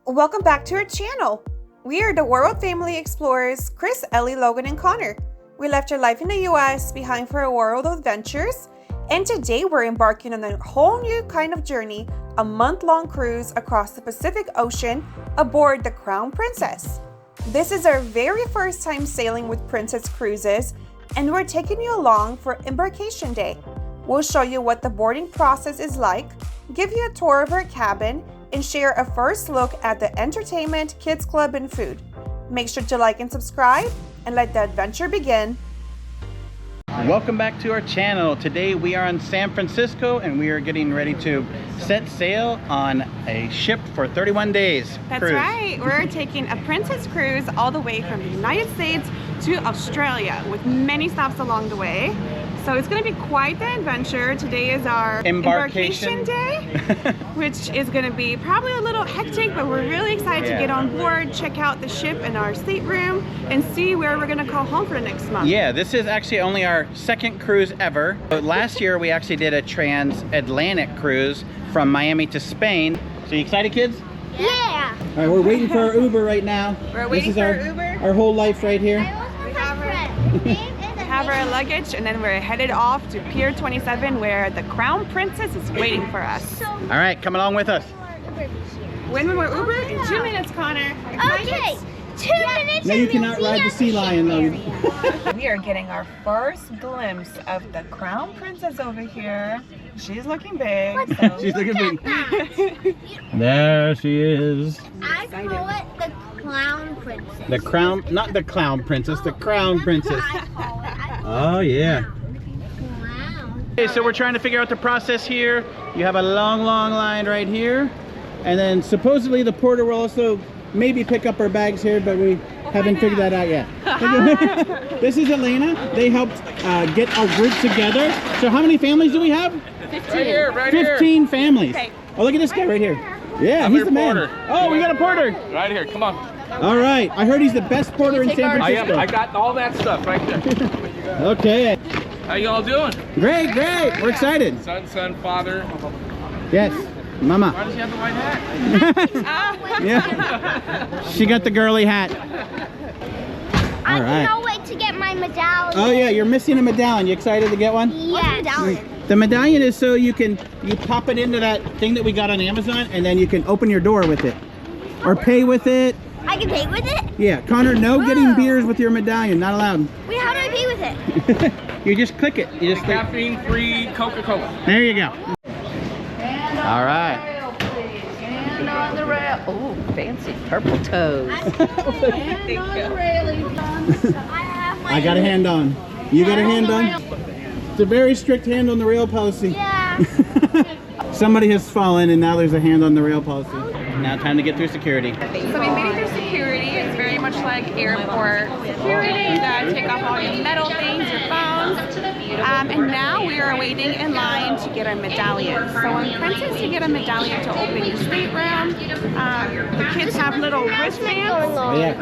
Welcome back to our channel. We are the World Family Explorers, Chris, Elly, Logan, and Connor. We left our life in the US behind for a world of adventures, and today we're embarking on a whole new kind of journey, a month-long cruise across the Pacific Ocean aboard the Crown Princess. This is our very first time sailing with Princess Cruises, and we're taking you along for embarkation day. We'll show you what the boarding process is like, give you a tour of our cabin, and share a first look at the entertainment, kids club, and food. Make sure to like and subscribe, and let the adventure begin. Welcome back to our channel. Today we are in San Francisco and we are getting ready to set sail on a ship for 31 days. That's cruise. right. We're taking a Princess cruise all the way from the United States to Australia with many stops along the way. So it's going to be quite the adventure. Today is our embarkation day, which is going to be probably a little hectic, but we're really excited to get on board, check out the ship and our stateroom, and see where we're going to call home for the next month. Yeah, this is actually only our second cruise ever. Last year we actually did a transatlantic cruise from Miami to Spain. So you excited, kids? Yeah. All right, we're waiting for our Uber right now. We're waiting for our Uber. Our whole life right here. We have our luggage, and then we're headed off to Pier 27 where the Crown Princess is waiting for us. All right, come along with us. When we were Uber? In 2 minutes, Connor. Okay. 2 minutes. No, you cannot ride the sea lion, Logan. We are getting our first glimpse of the Crown Princess over here. She's looking big. So. She's looking big. There she is. I call it the Clown Princess. The crown, not the clown princess, the crown princess. I call it. Oh yeah. Clown. Okay, so we're trying to figure out the process here. You have a long line right here. And then supposedly the porter will also maybe pick up our bags here, but we haven't figured that out yet. This is Elena. They helped get our group together. So how many families do we have? 15. Right here. 15 families. Okay. Oh, look at this guy right here. Yeah, I'm he's your the man. porter. Oh, we got a porter. Right here, come on. All right. I heard he's the best porter in San I Francisco. am. I got all that stuff right there. Okay. How y'all doing? Great. We're excited. Son, father. Yes. Mama. Why does he have the white hat? Yeah. She got the girly hat. I All right. cannot wait to get my medallion. Oh yeah, you're missing a medallion. You excited to get one? Yes. The medallion is so you pop it into that thing that we got on Amazon, and then you can open your door with it. Or pay with it. I can pay with it? Yeah, Connor, no getting beers with your medallion, not allowed. Wait, how do I pay with it? You just click it. You just click. Caffeine-free Coca-Cola. There you go. All right. And on the rail. Oh, fancy purple toes. I got a hand on. You got a hand on? It's a very strict hand on the rail policy. Yeah. Somebody has fallen and now there's a hand on the rail policy. Now time to get through security. So we made it through security. It's very much like airport security. That take off all your metal things, your phones. And now we are waiting in line to get our medallion. So on Princess, you get a medallion to open your stateroom. The kids have little wristbands. Oh yeah.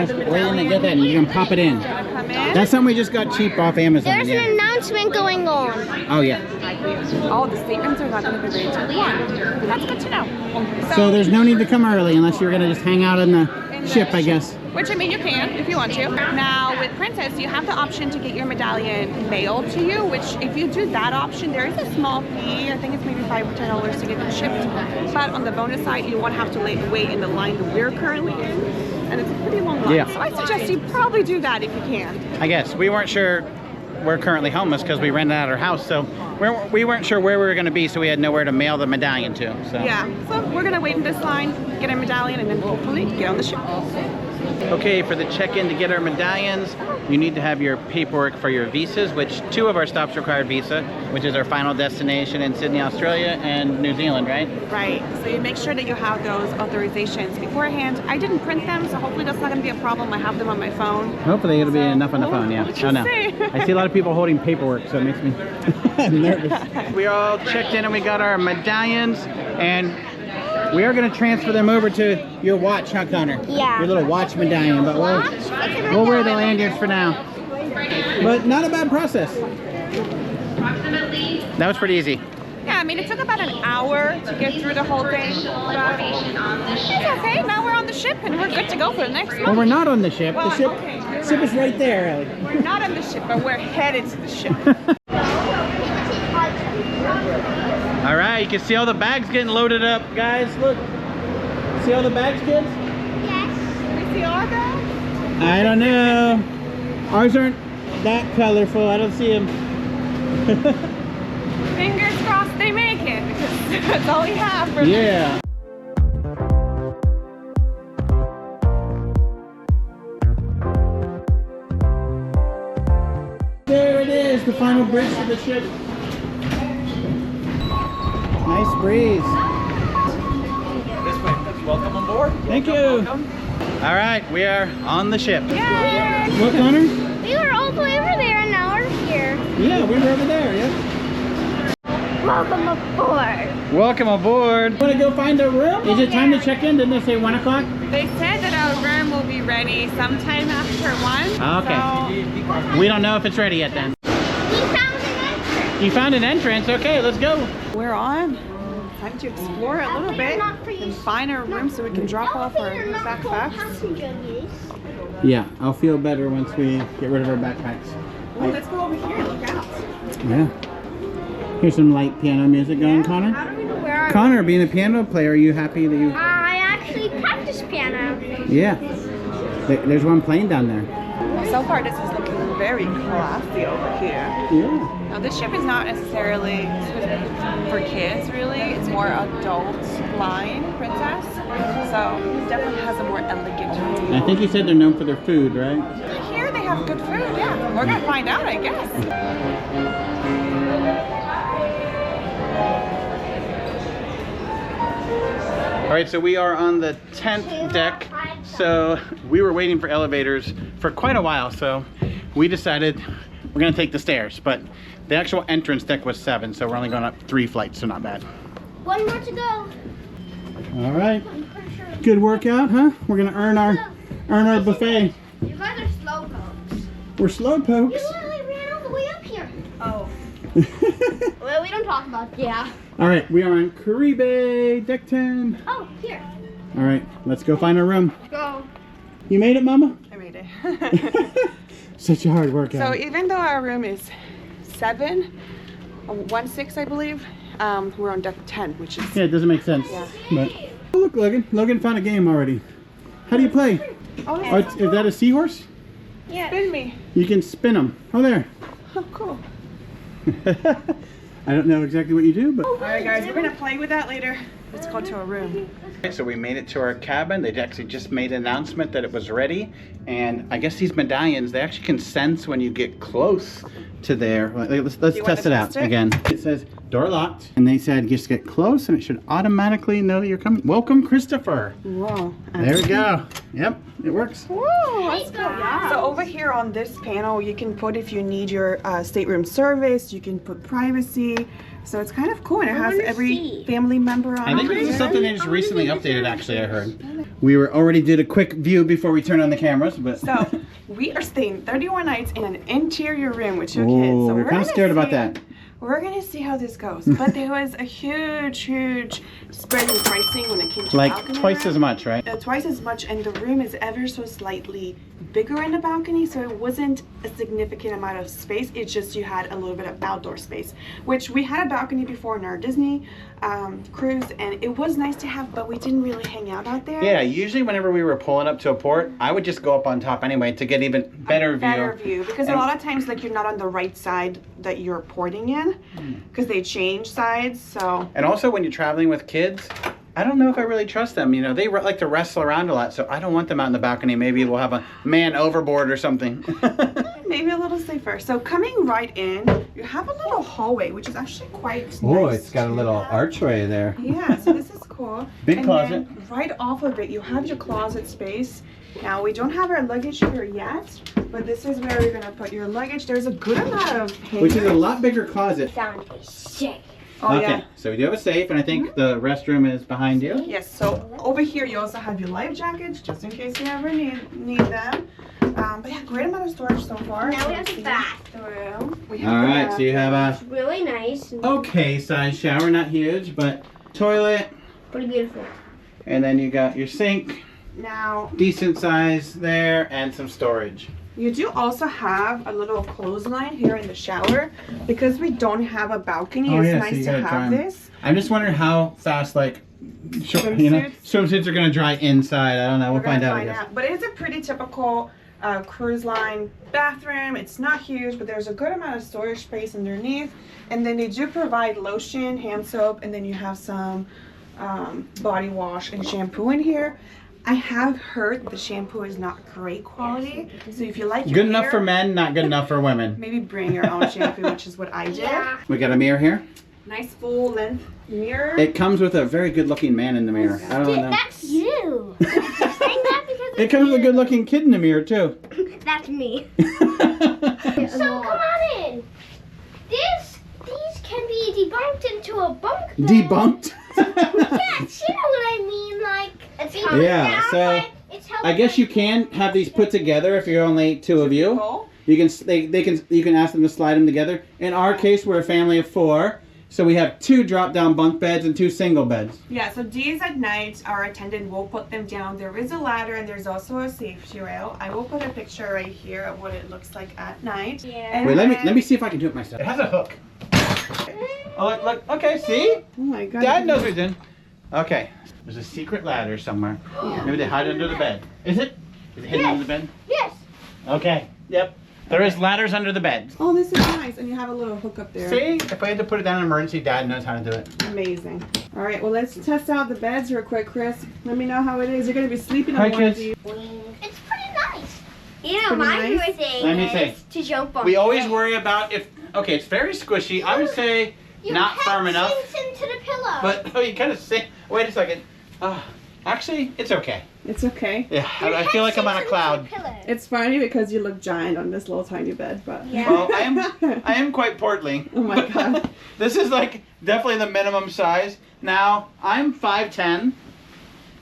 Connor, wait a minute, get that and you can pop it in. Come in. That's something we just got cheap off Amazon. There's an announcement going on. Oh yeah. All the statements are not going to be ready till 1. That's good to know. So there's no need to come early unless you're gonna just hang out in the ship, I guess. Which, I mean, you can if you want to. Now, with Princess, you have the option to get your medallion mailed to you, which if you do that option, there is a small fee. I think it's maybe $5 or $10 to get it shipped. But on the bonus side, you won't have to wait in the line that we're currently in. And it's a pretty long line. Yeah. So I suggest you probably do that if you can. I guess. We weren't sure. We're currently homeless because we rented out our house, so we weren't sure where we were going to be, so we had nowhere to mail the medallion to. So. Yeah, so we're going to wait in this line, get our medallion, and then hopefully get on the ship. Okay, for the check-in to get our medallions, you need to have your paperwork for your visas, which 2 of our stops required visa, which is our final destination in Sydney, Australia, and New Zealand, right? Right, so you make sure that you have those authorizations beforehand. I didn't print them, so hopefully that's not going to be a problem. I have them on my phone. Hopefully it'll be enough on the phone, yeah. Let's Oh no. see. I see a lot of people holding paperwork, so it makes me nervous. We all checked in and we got our medallions, and we are going to transfer them over to your watch, huh, Connor? Yeah. Your little watch medallion, but we'll wear the lanyards for now. But not a bad process. That was pretty easy. Yeah, I mean, it took about an hour to get through the whole thing, but it's okay. ship and we're good to go for the next Well, one. we're not on the ship. Well, The ship, okay, you're ship is right. right there, Ellie. We're not on the ship, but we're headed to the ship. All right, you can see all the bags getting loaded up, guys. Look. See all the bags, kids? We see all that? I don't know. Ours aren't that colorful. I don't see them. Fingers crossed they make it because that's all we have for Yeah. There it is, the final bridge to the ship. Nice breeze. This way. Welcome aboard. Thank you. All right, we are on the ship. Yeah. What, Connor? We were all the way over there and now we're here. Yeah, we were over there, yeah. Welcome aboard. Welcome aboard. Want to go find a room? Is it time to check in? Didn't they say 1 o'clock? They said that our room will be ready sometime after 1. Okay. We don't know if it's ready yet then. We found an entrance. You found an entrance. Okay, let's go. So we're on. Time to explore a little bit and find our room so we can drop off our backpacks. Yeah, I'll feel better once we get rid of our backpacks. Well, let's go over here. Look out. Yeah. Here's some light piano music going, Connor. How do we know where our Connor, being a piano player, are you happy that you... I actually practice piano. Yeah. There's one playing down there. So far, this is looking very classy over here. Yeah. Now, this ship is not necessarily for kids, really. It's more adult line princess. So it definitely has a more elegant feel. I think you said they're known for their food, right? Here they have good food, yeah. We're gonna find out, I guess. All right, so we are on the 10th deck. So we were waiting for elevators for quite a while. So we decided we're gonna take the stairs, but the actual entrance deck was 7. So we're only going up 3 flights, so not bad. One more to go. All right. Good workout, huh? We're gonna earn our buffet. You guys are slow pokes. We're slow pokes. You literally ran all the way up here. Oh. Well, we don't talk about yeah. All right, we are on Caribe, deck 10. Oh, here. All right, let's go find our room. Go. You made it, Mama? I made it. Such a hard workout. So even though our room is 716, I believe, we're on deck 10, which is... Yeah, it doesn't make sense. Yeah. But oh, look, Logan. Logan found a game already. How do you play? Oh, Oh, is that a seahorse? Yeah. spin me. You can spin them. Oh, there. Oh, cool. I don't know exactly what you do, but... All right, guys, we're gonna play with that later. Let's go to our room. Okay, so we made it to our cabin. They actually just made an announcement that it was ready. And I guess these medallions, they actually can sense when you get close to there. Let's You wanna test it out test it? again. It says door locked. And they said just get close and it should automatically know that you're coming. Welcome, Christopher. Whoa. There we go. Yep, it works. Woo, that's cool. So over here on this panel, you can put if you need your stateroom service, you can put privacy. So it's kind of cool, and it has every family member on I think it. this is something they just recently updated, actually, I heard. We already did a quick view before we turned on the cameras, but... So we are staying 31 nights in an interior room with 2 kids. Ooh, So we're kind of scared about that. We're gonna see how this goes. But there was a huge spread in pricing when it came to Like balcony twice room. as much, right? Twice as much, and the room is ever so slightly bigger in the balcony, so it wasn't a significant amount of space. It's just you had a little bit of outdoor space, which we had a balcony before in our Disney cruise, and it was nice to have, but we didn't really hang out there. Yeah, usually whenever we were pulling up to a port, I would just go up on top anyway to get even better view. Because a lot of times, like, you're not on the right side that you're porting in, because they change sides. So And also when you're traveling with kids, I don't know if I really trust them. You know, they like to wrestle around a lot, so I don't want them out in the balcony. Maybe we'll have a man overboard or something. maybe a little safer. So coming right in, you have a little hallway, which is actually quite Oh, nice. it's got a little archway there. Yeah, so this is cool. Big And closet. then right off of it, you have your closet space. Now, we don't have our luggage here yet, but this is where you're gonna put your luggage. There's a good amount of hangers. Which is a lot bigger closet. Found a safe. Oh, Okay, yeah. so we do have a safe, and I think the restroom is behind you. Yes, so over here you also have your life jackets, just in case you ever need them. But yeah, great amount of storage so far. Now we have the bath. bathroom. We have All the right, so you have a It's really nice. And okay size shower, not huge, but toilet, pretty beautiful. and then you got your sink, Now, decent size there and some storage. you do also have a little clothesline here in the shower. Because we don't have a balcony, Oh, it's yeah, so nice you to gotta dry have 'em. this. I'm just wondering how fast, like, swimsuits are gonna dry inside. I don't know. We'll We're gonna find out. I guess. But it is a pretty typical cruise line bathroom. It's not huge, but there's a good amount of storage space underneath. And then they do provide lotion, hand soap, and then you have some body wash and shampoo in here. I have heard the shampoo is not great quality, so if you like your Good enough hair, for men, not good enough for women. maybe bring your own shampoo, which is what I did. Yeah. We got a mirror here. Nice full length mirror. It comes with a very good looking man in the mirror. I don't know. That's you. You're saying that because It comes with a good looking kid in the mirror too. that's me. So come on in. These can be debunked into a bunk bed. Debunked. Yes, you know what I mean. Like it's held Yeah, down, so but it's held I guess you down. can have these put together if you're only two of you. Cool. You can ask them to slide them together. In our case, we're a family of 4, so we have 2 drop-down bunk beds and 2 single beds. Yeah, so these at night, our attendant will put them down. There is a ladder and there's also a safety rail. I will put a picture right here of what it looks like at night. Yeah. And Wait, then- let me see if I can do it myself. It has a hook. Oh, look. Okay, see? Oh my god. Dad knows what he's doing. Okay, there's a secret ladder somewhere. Maybe they hide it under the bed. Is it? Is it hidden under the bed? Yes. Okay. Yep. There is ladders under the bed. Oh, this is nice. And you have a little hook up there. See? If I had to put it down in an emergency, Dad knows how to do it. Amazing. All right, well, let's test out the beds real quick, Chris. Let me know how it is. You're going to be sleeping Hi, on one of kids. these. It's pretty nice. You know, Pretty my nice. favorite thing Let me is to jump on. We always the bed. worry about if... Okay, it's very squishy. I would say Your not head firm enough. sinks into the pillow. But, oh, you kind of say... Wait a second. Actually, it's okay. It's okay. Yeah, Your I head feel like I'm on a sinks cloud. into the pillow. It's funny because you look giant on this little tiny bed, but... Yeah. Well, I am quite portly. Oh my god. This is like definitely the minimum size. Now, I'm 5'10",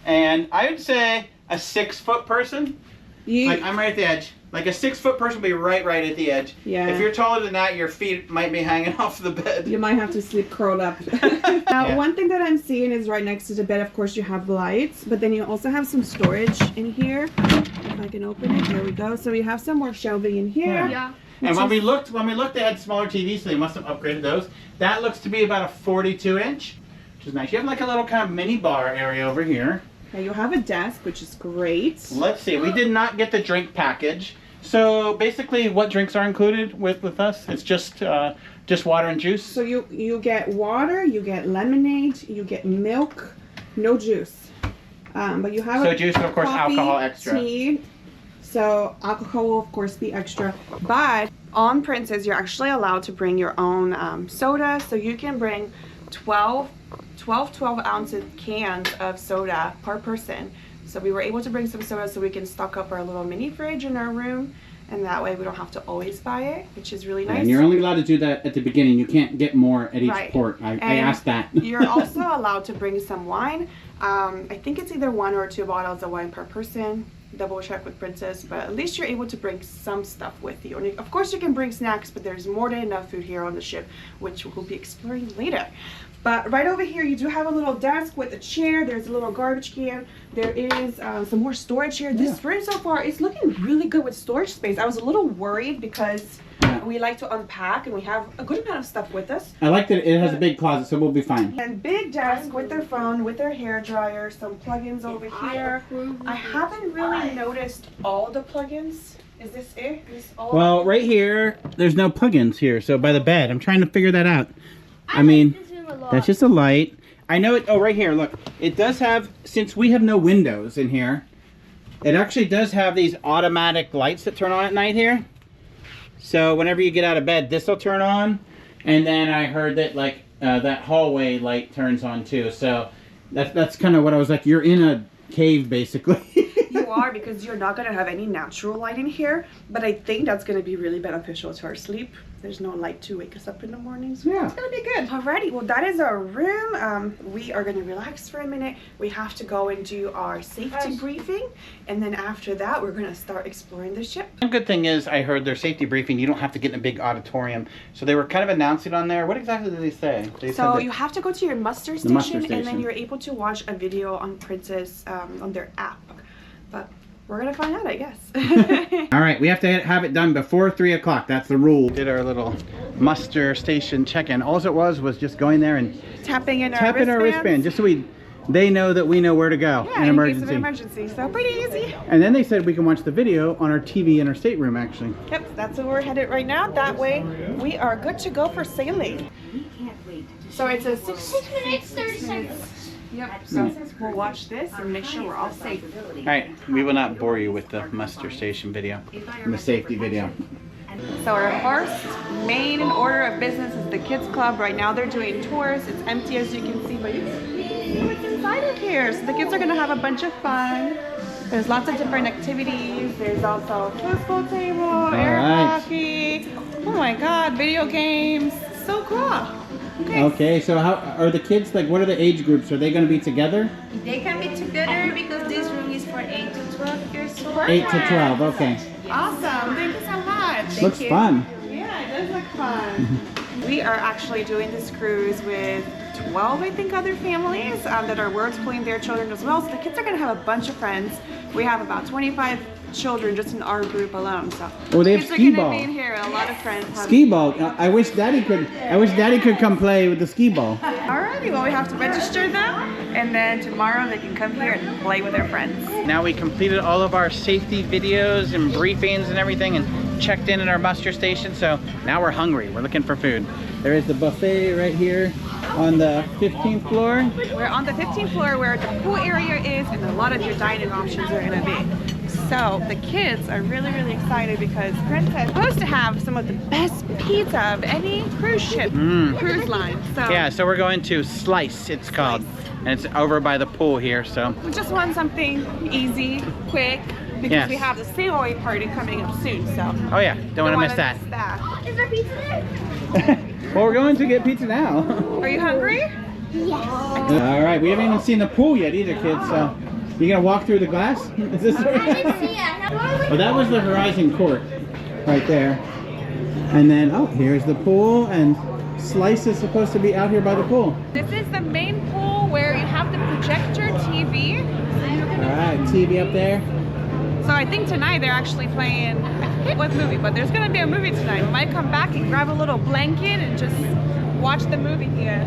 and I would say a 6-foot person. Like, I'm right at the edge. Like a 6-foot person would be right at the edge. Yeah. If you're taller than that, your feet might be hanging off the bed. You might have to sleep curled up. Now, Yeah. one thing that I'm seeing is right next to the bed, of course, you have lights, but then you also have some storage in here. If I can open it, there we go. So we have some more shelving in here. Yeah. And when we looked, they had smaller TVs, so they must have upgraded those. That looks to be about a 42-inch, which is nice. You have like a little kind of mini bar area over here. Okay, you have a desk, which is great. Let's see. We did not get the drink package. So basically, what drinks are included with us? It's just water and juice. So you get water, you get lemonade, you get milk, no juice. But you have So juice and of course coffee, alcohol extra. tea. So alcohol will of course be extra. But on Princess, you're actually allowed to bring your own soda. So you can bring 12 ounce cans of soda per person. So we were able to bring some soda so we can stock up our little mini fridge in our room, and that way we don't have to always buy it, which is really nice. And you're only allowed to do that at the beginning. You can't get more at each Right. port. I And asked that. You're also allowed to bring some wine. I think it's either 1 or 2 bottles of wine per person. Double check with Princess, but at least you're able to bring some stuff with you. And of course you can bring snacks, but there's more than enough food here on the ship, which we'll be exploring later. But right over here, you do have a little desk with a chair. There's a little garbage can. There is some more storage here. This room so far is looking really good with storage space. I was a little worried because we like to unpack and we have a good amount of stuff with us. I like that it has a big closet, so we'll be fine. And big desk with their phone, with their hair dryer, some plugins over here. I haven't really noticed all the plugins. Is this it? Is all Well, right here, there's no plugins here. So by the bed, I'm trying to figure that out. I mean, that's just a light. I know it. Oh, right here. Look, it does have. Since we have no windows in here, it actually does have these automatic lights that turn on at night here. So whenever you get out of bed, this will turn on, and then I heard that like that hallway light turns on too. So that's kind of what I was like. You're in a cave basically. You are, because you're not going to have any natural light in here, but I think that's going to be really beneficial to our sleep. There's no light to wake us up in the mornings. Yeah. It's going to be good. Alrighty, well that is our room. We are going to relax for a minute. We have to go and do our safety briefing, and then after that we're going to start exploring the ship. One good thing is I heard their safety briefing. You don't have to get in a big auditorium. So they were kind of announcing on there. What exactly did they say? They said So that- you have to go to your muster The muster station, and then station. you're able to watch a video on Princess on their app. but we're gonna find out, I guess. All right, we have to have it done before 3 o'clock. That's the rule. Did our little muster station check-in. All it was just going there and tapping our wristband, just so they know that we know where to go in emergency. Case of emergency. So pretty easy. And then they said we can watch the video on our TV in our stateroom, actually. Yep, that's where we're headed right now. That way, we are good to go for sailing. So it's a 6 minutes, 30 seconds. Yep, so we'll watch this and make sure we're all safe. All right, we will not bore you with the muster station video and the safety video. So our first main order of business is the kids club. Right now they're doing tours. It's empty as you can see, but you see what's inside of here. So the kids are gonna have a bunch of fun. There's lots of different activities. There's also a football table, air hockey. Oh my God, video games. So cool. Okay, so how are the kids, like, what are the age groups? Are they going to be together? They can be together because this room is for 8 to 12 years old. 8 to 12, okay. Awesome, thank you so much. Looks fun. Yeah, it does look fun. We are actually doing this cruise with 12, I think, other families that are world schooling their children as well. So the kids are going to have a bunch of friends. We have about 25 children just in our group alone. So they have kids skee are ball. Be in here. A lot of friends. Skee ball. I wish Daddy could come play with the skee ball. Alrighty, well we have to register them, and then tomorrow they can come here and play with their friends. Now we completed all of our safety videos and briefings and everything, and checked in at our muster station. So now we're hungry. We're looking for food. There is the buffet right here on the 15th floor. We're on the 15th floor where the pool area is, and a lot of your dining options are going to be. So the kids are really, really excited because Princess is supposed to have some of the best pizza of any cruise ship, cruise line. So Yeah, so we're going to Slice, it's called. And it's over by the pool here, so. we just want something easy, quick, because we have the sail-away party coming up soon. So Oh yeah, don't want to miss that. Is there pizza there? Well, we're going to get pizza now. Are you hungry? Yes. All right, we haven't even seen the pool yet either, kids. So, you gonna walk through the glass? Is this I didn't see it. Well, that was the Horizon Court right there. And then, oh, here's the pool, and Slice is supposed to be out here by the pool. This is the main pool where you have the projector TV. All right, TV up there. So I think tonight they're actually playing, I forget what movie, but there's gonna be a movie tonight. We might come back and grab a little blanket and just watch the movie here.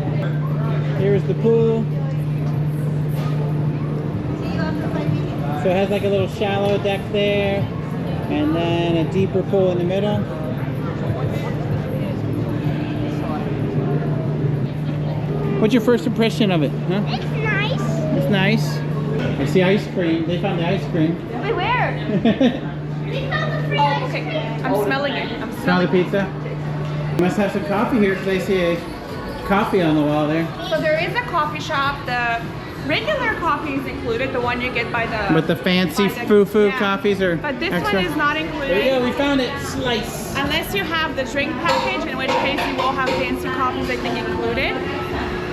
Here's the pool. So it has like a little shallow deck there, and then a deeper pool in the middle. What's your first impression of it, huh? It's nice. It's nice. I see ice cream. They found the ice cream. Wait, where? They found the free ice cream. I'm smelling it. I'm Smell smelling the pizza? You must have some coffee here because I see a coffee on the wall there. So there is a coffee shop. The regular coffee is included, the one you get by the... But the fancy foo-foo coffees are But this extra. one is not included. There you go, we found it. Slice. Unless you have the drink package, in which case you will have fancy coffees, I think, included.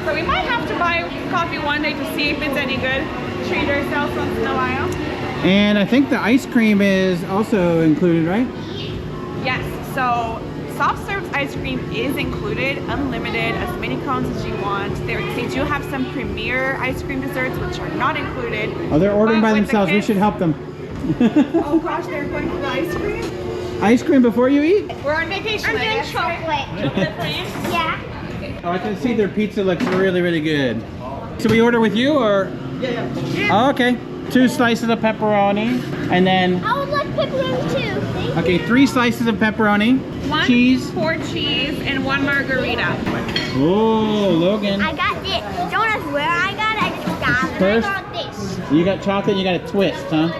So we might have to buy coffee one day to see if it's any good. Treat ourselves once in a while. And I think the ice cream is also included, right? Yes, so soft serve ice cream is included, unlimited, as many cones as you want. They do have some premier ice cream desserts which are not included. Oh, they're ordering But by with the themselves. We kids- should help them. Oh gosh, they're going for the ice cream? Ice cream before you eat? We're on vacation, I'm I getting guess. chocolate. Chocolate for you? Yeah. Oh, I can see their pizza looks really, really good. So we order with you, or? Yeah. Oh, okay. 2 slices of pepperoni, and then, I would like pepperoni too. Thank okay, 3 slices of pepperoni, One cheese. 4 cheese and 1 margarita. Oh, Logan. I got this. Don't ask where I got it. I just got it. First- I got this. You got chocolate, you got a twist, huh?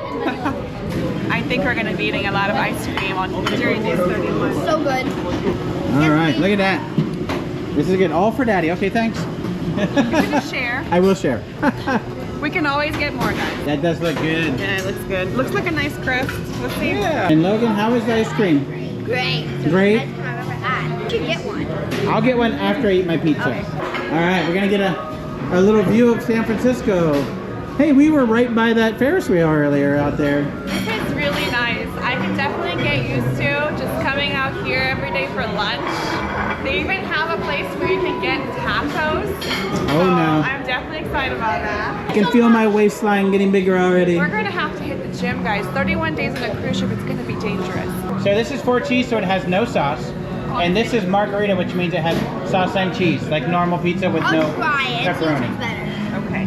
I think we're gonna be eating a lot of ice cream during these 30 months. So good. All right, look at that. This is good. All for Daddy. Okay, thanks. We're gonna share. I will share. We can always get more, guys. That does look good. Yeah, it looks good. Looks like a nice crust. Let's see. Yeah. And Logan, how is the ice cream? Great. Great. Best time I've ever had. You should get one. I'll get one after I eat my pizza. Okay. All right, we're gonna get a little view of San Francisco. Hey, we were right by that Ferris wheel earlier out there. This is really nice. I can definitely get used to just coming out here every day for lunch. They even have a place where you can get tacos. Oh no. I'm definitely excited about that. I can feel my waistline getting bigger already. We're going to have to hit the gym, guys. 31 days on a cruise ship, it's going to be dangerous. So this is 4 cheese, so it has no sauce. And this is margarita, which means it has sauce and cheese, like normal pizza with no Try it. pepperoni. It's better. Okay.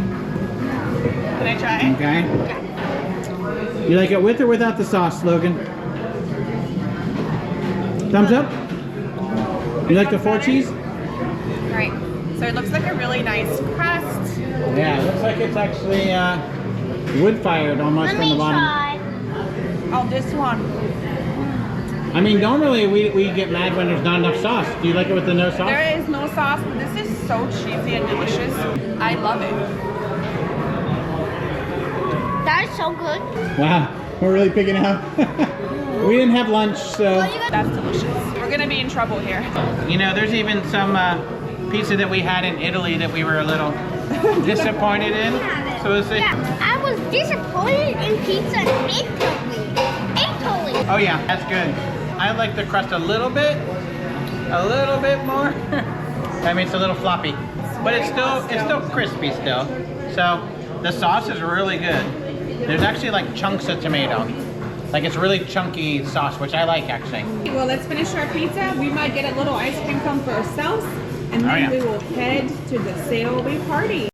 Can I try it? Okay. You like it with or without the sauce, Logan? Thumbs up? You like the 4 cheese? Right. So it looks like a really nice crust. Yeah, it looks like it's actually wood-fired almost Let from the me bottom. try. Oh, this one. I mean, normally we get mad when there's not enough sauce. Do you like it with the no sauce? There is no sauce, but this is so cheesy and delicious. I love it. That is so good. Wow, we're really picking out. We didn't have lunch, so. That's delicious. We're gonna be in trouble here. You know, there's even some pizza that we had in Italy that we were a little disappointed in. So we'll see. Yeah, I was disappointed in pizza in Italy. Oh yeah, that's good. I like the crust a little bit more. I mean, it's a little floppy, but it's still crispy still. So the sauce is really good. There's actually like chunks of tomato. Like it's really chunky sauce, which I like actually. Well, let's finish our pizza. We might get a little ice cream cone for ourselves, and then we will head to the sail away party.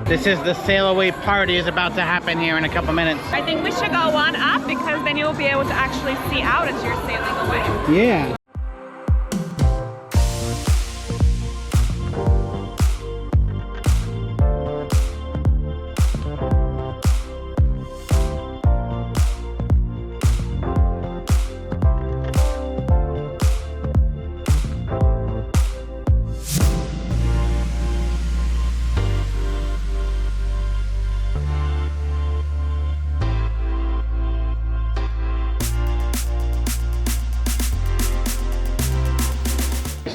This is the sail away party is about to happen here in a couple minutes. I think we should go one up because then you'll be able to actually see out as you're sailing away. Yeah.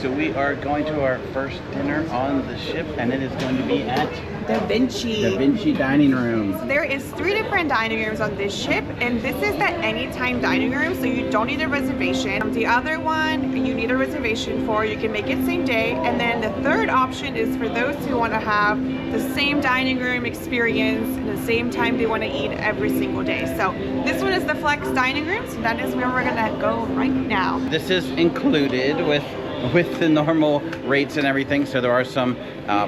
So we are going to our first dinner on the ship, and it is going to be at Da Vinci. Da Vinci Dining Room. There is 3 different dining rooms on this ship, and this is the anytime dining room, so you don't need a reservation. The other one you need a reservation for. You can make it same day, and then the third option is for those who want to have the same dining room experience at the same time they want to eat every single day. So this one is the flex dining room, so that is where we're gonna go right now. This is included with the normal rates and everything, so there are some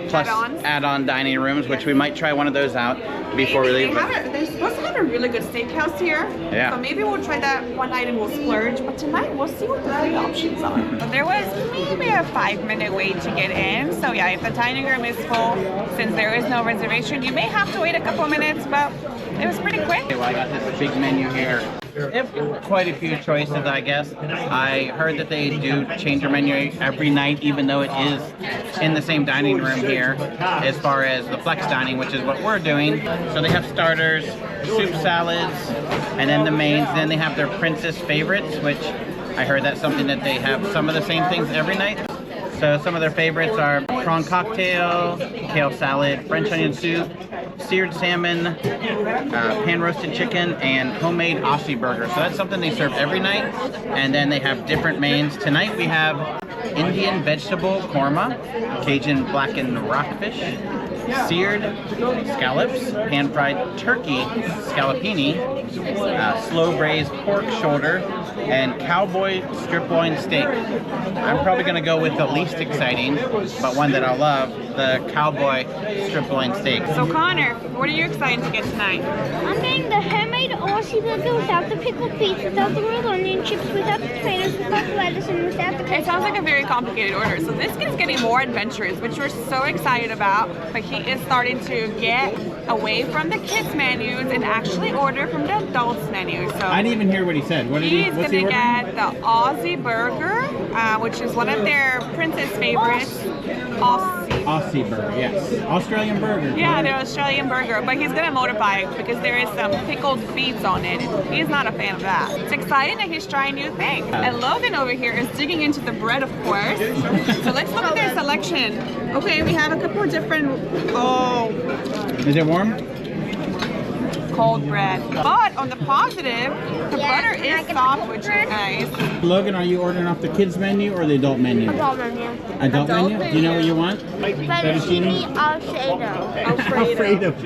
plus add-on dining rooms, which we might try one of those out before we leave. They're supposed to have a really good steakhouse here. Yeah. So maybe we'll try that one night and we'll splurge. But tonight we'll see what the 3 options are. So there was maybe a 5-minute wait to get in. So yeah, if the dining room is full, since there is no reservation, you may have to wait a couple minutes, but it was pretty quick. Okay, well, I got this big menu here. They have quite a few choices, I guess. I heard that they do change their menu every night, even though it is in the same dining room here, as far as the flex dining, which is what we're doing. So they have starters, soup salads, and then the mains. Then they have their princess favorites, which I heard that's something that they have some of the same things every night. So some of their favorites are prawn cocktail, kale salad, French onion soup, seared salmon, pan-roasted chicken, and homemade Aussie burger. So that's something they serve every night. And then they have different mains. Tonight we have Indian vegetable korma, Cajun blackened rockfish, seared scallops, pan-fried turkey scallopini, slow braised pork shoulder, and cowboy strip loin steak. I'm probably going to go with the least exciting, but one that I love, the cowboy strip loin steak. So Connor, what are you excited to get tonight? I'm getting the handmade Aussie burger without the pickled peas, without the grilled onion chips, without the tomatoes, without the lettuce, and without the It sounds like a very complicated order. So this kid's getting more adventurous, which we're so excited about. But he is starting to get away from the kids' menus and actually order from the adults' menu. So I didn't even hear what he said. What did he? he's What's gonna he ordering? get the Aussie burger, which is one of their princess favorites. Aussie burger, yes. Australian burger. Yeah, the Australian burger, but he's gonna modify it because there is some pickled beets on it. He's not a fan of that. It's exciting that he's trying new things. And Logan over here is digging into the bread, of course. So let's look at their selection. Okay, we have a couple of different. Oh, Is it warm? cold bread. But on the positive, the butter is soft, which is nice. Logan, are you ordering off the kids menu or the adult menu? Adult menu. Adult menu? Do you know what you want? Fettuccine Alfredo.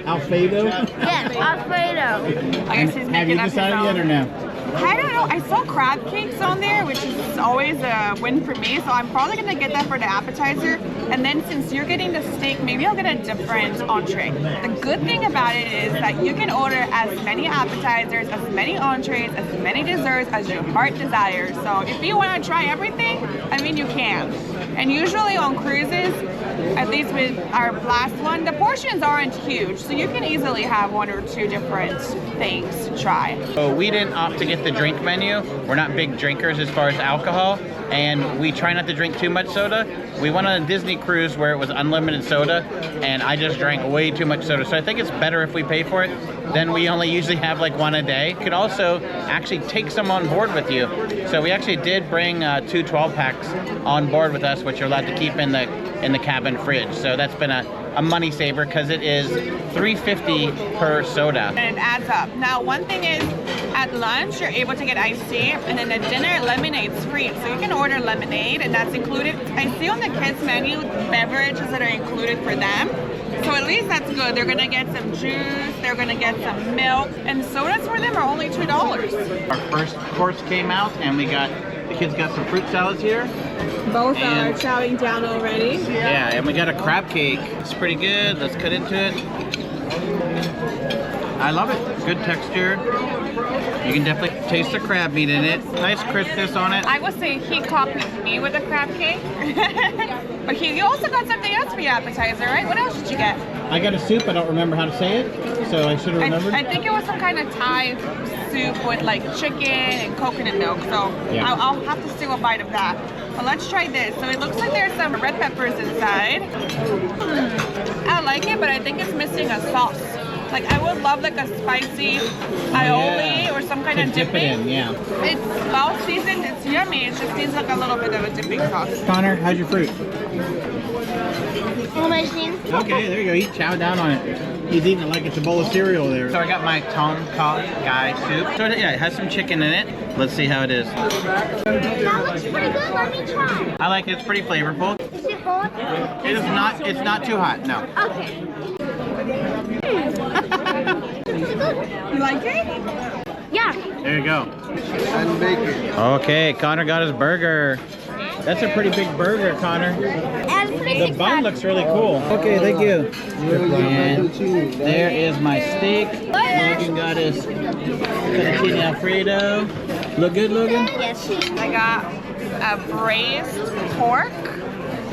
Alfredo? Yes, Alfredo. I guess he's Have making you up his decided own. yet or no? I don't know. I saw crab cakes on there, which is always a win for me. So I'm probably gonna get that for the appetizer. And then since you're getting the steak, maybe I'll get a different entree. The good thing about it is that you can order as many appetizers, as many entrees, as many desserts as your heart desires. So if you want to try everything, I mean you can. And usually on cruises, at least with our last one, the portions aren't huge. So you can easily have 1 or 2 different things to try. So we didn't opt to get the drink menu. We're not big drinkers as far as alcohol, and we try not to drink too much soda. We went on a Disney cruise where it was unlimited soda, and I just drank way too much soda. So I think it's better if we pay for it. Then we only usually have like 1 a day. You could also actually take some on board with you. So we actually did bring 2 12-packs on board with us, which you're allowed to keep in the cabin fridge. So that's been a money saver because it is $3.50 per soda. And it adds up. Now, one thing is, at lunch, you're able to get iced tea, and then at dinner, lemonade's free. So you can order lemonade, and that's included. I see on the kids' menu beverages that are included for them. So at least that's good. They're gonna get some juice, they're gonna get some milk, and sodas for them are only $2. Our first course came out, and the kids got some fruit salads here. Both And- are chowing down already. Yeah, and we got a crab cake. It's pretty good. Let's cut into it. I love it. Good texture. You can definitely taste the crab meat in it. Nice crispness on it. I would say he copied me with a crab cake. But you also got something else for your appetizer, right? What else did you get? I got a soup. I don't remember how to say it, so I should have remembered. I think it was some kind of Thai soup with like chicken and coconut milk. So Yeah. I'll have to steal a bite of that. But let's try this. So it looks like there's some red peppers inside. I like it, but I think it's missing a sauce. Like I would love like a spicy aioli or some kind to of dip it dipping. in, yeah. It's well seasoned. It's yummy. It just needs like a little bit of a dipping sauce. Connor, how's your fruit? Amazing. Okay, there you go. He chowed down on it. He's eating it like it's a bowl of cereal there. So I got my tom kha gai soup. So yeah, it has some chicken in it. Let's see how it is. That looks pretty good. Let me try. I like it. It's pretty flavorful. Is it hot? It is not. It's not too hot. No. Okay. It's pretty good. You like it? Yeah. There you go. Okay, Connor got his burger. That's a pretty big burger, Connor. And pretty The bun looks really cool. Okay, thank you. And there is my steak. Logan got his fettuccine Alfredo. Look good, Logan? Yes. I got a braised pork,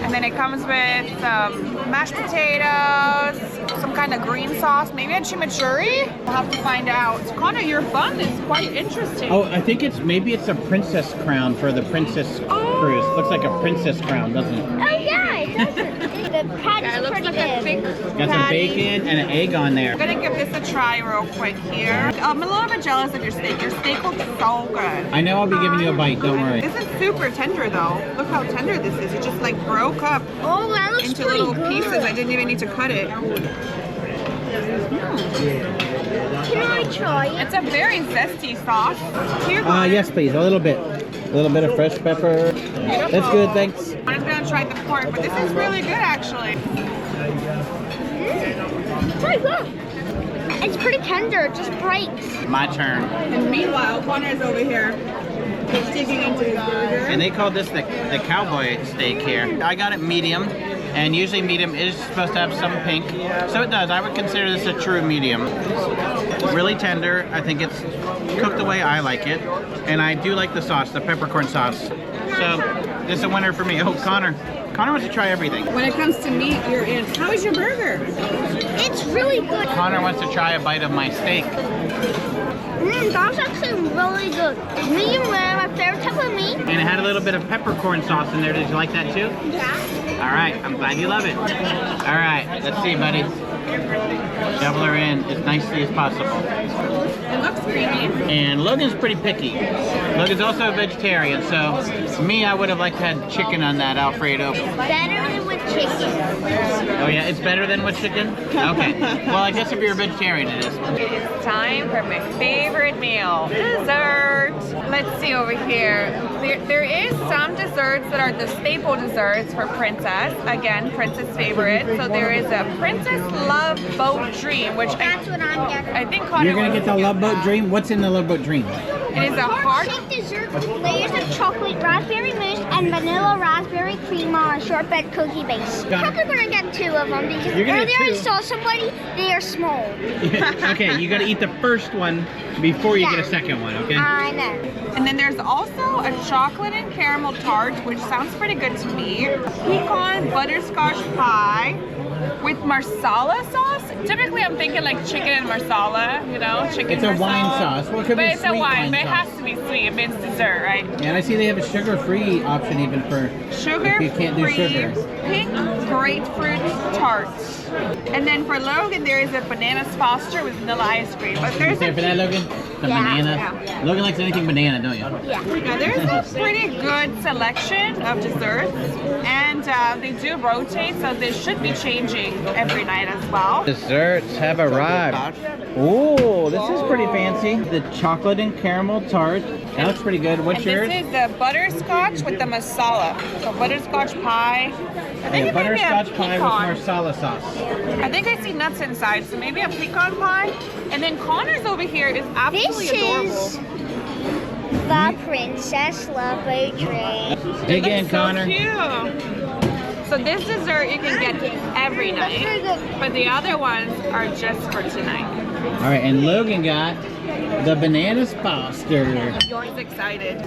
and then it comes with some mashed potatoes, some kind of green sauce, maybe a chimichurri. We'll have to find out. Connor, your bun is quite interesting. Oh, I think maybe it's a princess crown for the princess cruise. Looks like a princess crown, doesn't it? Oh yeah, it does. The patty's It looks pretty like a big. thick Got some patty. bacon and an egg on there. I'm gonna give this a try real quick here. I'm a little bit jealous of your steak. Your steak looks so good. I know I'll be giving you a bite, don't worry. This is super tender though. Look how tender this is. It just like broke up Oh, that looks into pretty little good. pieces. I didn't even need to cut it. Can I try it? It's a very zesty sauce. Here, Yes, please, a little bit. A little bit of fresh pepper. That's good, thanks. I'm just gonna try the pork, but this is really good actually. Pretty good. It's pretty tender. It just breaks. My turn. And meanwhile, Connor's over here digging into his burger. And they call this the cowboy steak here. I got it medium, and usually medium is supposed to have some pink. So it does. I would consider this a true medium. Really tender. I think it's cooked the way I like it. And I do like the sauce, the peppercorn sauce. So this is a winner for me. Oh, Connor. Connor wants to try everything. When it comes to meat, you're in. How is your burger? It's really good. Connor wants to try a bite of my steak. That's actually really good. Medium rare, my favorite type of meat. And it had a little bit of peppercorn sauce in there. Did you like that too? Yeah. All right, I'm glad you love it. All right, let's see, buddy. Shovel her in as nicely as possible. It looks creamy. And Logan's pretty picky. Logan's also a vegetarian, so me, I would have liked to have chicken on that Alfredo. Better than with chicken. Oh yeah, it's better than with chicken? Okay. Well, I guess if you're a vegetarian, it is. It's time for my favorite meal, dessert. Let's see over here. There is some desserts that are the staple desserts for Princess. Again, Princess favorite. So there is a Princess Love Boat Dream, which That's what I'm getting. I think Connor You're gonna wants get the to Love Boat that. Dream? What's in the Love Boat Dream? It is a heart. Heart-shaped dessert with layers of chocolate, raspberry mousse, and vanilla raspberry cream on a shortbread cookie base. Got it. Probably gonna get 2 of them because You're gonna earlier get I 2? saw somebody, they are small. Okay, you gotta eat the first one before you get a Yeah. second one, okay? I know. And then there's also a chocolate and caramel tart, which sounds pretty good to me. Pecan butterscotch pie with marsala sauce. Typically, I'm thinking like chicken and marsala, you know, chicken It's a wine marsala. sauce. Well, it could but be it's a sweet wine, but it sauce. has to be sweet. It means dessert, right? And I see they have a sugar-free option even for if you can't do Sugar-free sugar. pink grapefruit tart. And then for Logan, there is a banana foster with vanilla ice cream. But there's Sorry a for that, Logan? The Yeah. banana. Yeah. Logan likes anything banana, don't you? Yeah. Yeah, there's a pretty good selection of desserts, and they do rotate, so they should be changing every night as well. Desserts have arrived. Oh, this is pretty fancy. The chocolate and caramel tart. That looks pretty good. What's And yours? this is the butterscotch with the masala. So butterscotch pie. I think it might be a Butterscotch pie with pecan. marsala sauce. I think I see nuts inside, so maybe a pecan pie. And then Connor's over here is absolutely This adorable. is the Princess Love Boat Dream. Dig It in, looks so Connor. cute. So this dessert you can get every night, but the other ones are just for tonight. All right, and Logan got the banana foster. Yours excited.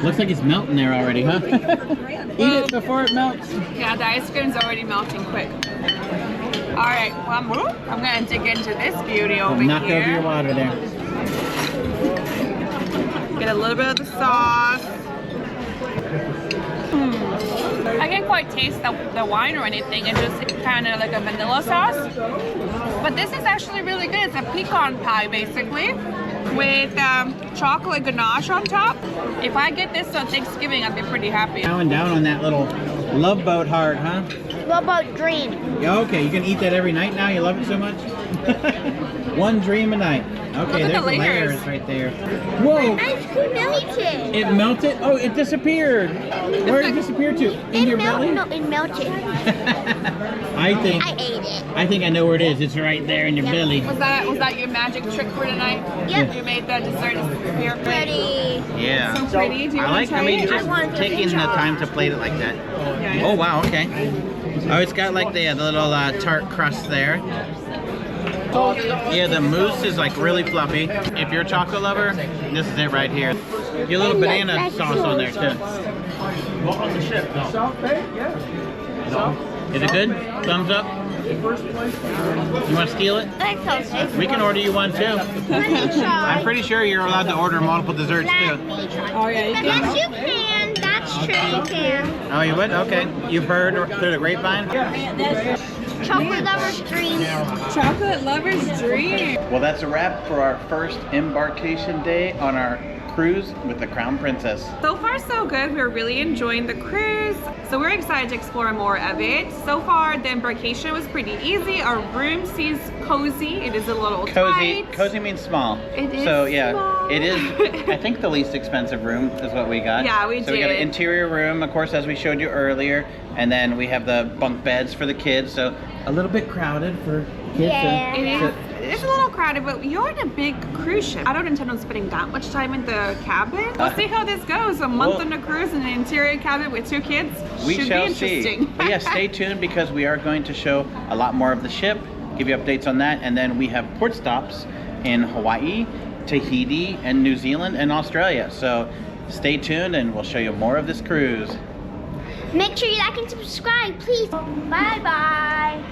Looks like it's melting there already, huh? Eat it before it melts. Yeah, the ice cream's already melting quick. All right, well, I'm gonna dig into this beauty over Knock here. over your water there. Get a little bit of the sauce. I can't quite taste the wine or anything. It's just kind of like a vanilla sauce. But this is actually really good. It's a pecan pie, basically, with chocolate ganache on top. If I get this on Thanksgiving, I'd be pretty happy. Bowing down on that little Love Boat heart, huh? Love Boat Dream. Yeah, okay, you can eat that every night now? You love it so much? One dream a night. Okay, Look at there's the the layers layers. right there. Whoa! Ice cream melted. It melted? Oh, it disappeared. Where did it disappear to? In your belly? No, it melted. I think I ate it. I know where it is. It's right there in your belly. Was that your magic trick for tonight? Yep. You made the dessert disappear. Pretty. Yeah. So pretty. Do you I want like, to try I mean, it? just want to taking the try. time to plate it like that. Yeah. Oh, wow, okay. Oh, it's got like the little tart crust there. Yeah, the mousse is like really fluffy. If you're a chocolate lover, this is it right here. Your little banana sauce on there too. Well, on the ship, no. Is it good? Thumbs up? You want to steal it? That's so We can order you one too. Let me try. I'm pretty sure you're allowed to order multiple desserts Let too. me try. Oh yeah, you can. Yes, you can. That's true, you can. Oh, you would? Okay. You've heard through the grapevine? Chocolate lover's dream. Chocolate lover's dream. Well, that's a wrap for our first embarkation day on our cruise with the Crown Princess. So far so good. We're really enjoying the cruise. So we're excited to explore more of it. So far the embarkation was pretty easy. Our room seems cozy. It is a little Cozy. tight. Cozy means small. It is So yeah, small. it is. I think the least expensive room is what we got. Yeah, we So we got an did. interior room, of course, as we showed you earlier, and then we have the bunk beds for the kids. So a little bit crowded for kids. Yeah. It is. It's a little crowded, but you're in a big cruise ship. I don't intend on spending that much time in the cabin. We'll see how this goes. A month well- on a cruise in an interior cabin with 2 kids We should shall be see. interesting. But yeah, stay tuned because we are going to show a lot more of the ship, give you updates on that, and then we have port stops in Hawaii, Tahiti, and New Zealand and Australia. So stay tuned and we'll show you more of this cruise. Make sure you like and subscribe, please. Bye-bye.